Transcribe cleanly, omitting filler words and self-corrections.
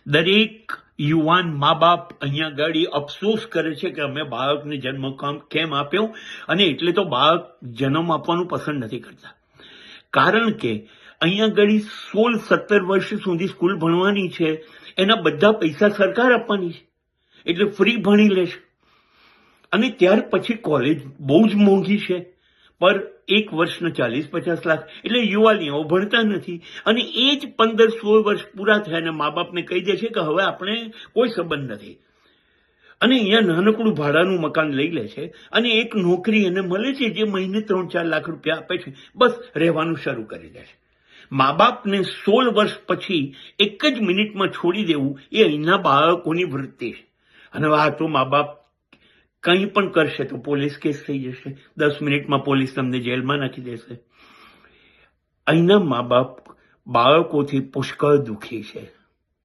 દરેક યુવાન મા બાપ અહીંયા આગળ અફસોસ કરે છે કે અમે બાળકને જન્મ કેમ આપ્યો, અને એટલે તો બાળક જન્મ આપવાનું પસંદ નથી કરતા. કારણ કે અહીંયા આગળ 16-17 વર્ષ સુધી સ્કૂલ ભણવાની છે, એના બધા પૈસા સરકાર આપવાની છે, એટલે ફ્રી ભણી લેશે. અને ત્યાર પછી કોલેજ બહુ જ મોંઘી છે, પર એક વર્ષના 40-50 લાખ, એટલે યુવાનીઓ ભણતા નથી. અને એ જ 15-16 વર્ષ પૂરા થયા અને મા બાપને કહી દે છે કે હવે આપણે કોઈ સંબંધ નથી, અને અહીંયા નાનકડું ભાડાનું મકાન લઈ લે છે, અને એક નોકરી એને મળે છે જે મહિને 3-4 લાખ રૂપિયા આપે છે, બસ રહેવાનું શરૂ કરી દે છે. મા બાપને 16 વર્ષ પછી એક જ મિનિટમાં છોડી દેવું એ અહીંના બાળકોની વૃત્તિ છે. અને આ તો મા બાપ કંઈ પણ કરશે તો પોલીસ કેસ થઈ જશે, 10 મિનિટમાં પોલીસ તમને જેલમાં નાખી દેશે. અહીંના મા બાપ બાળકોથી પુષ્કળ દુઃખી છે.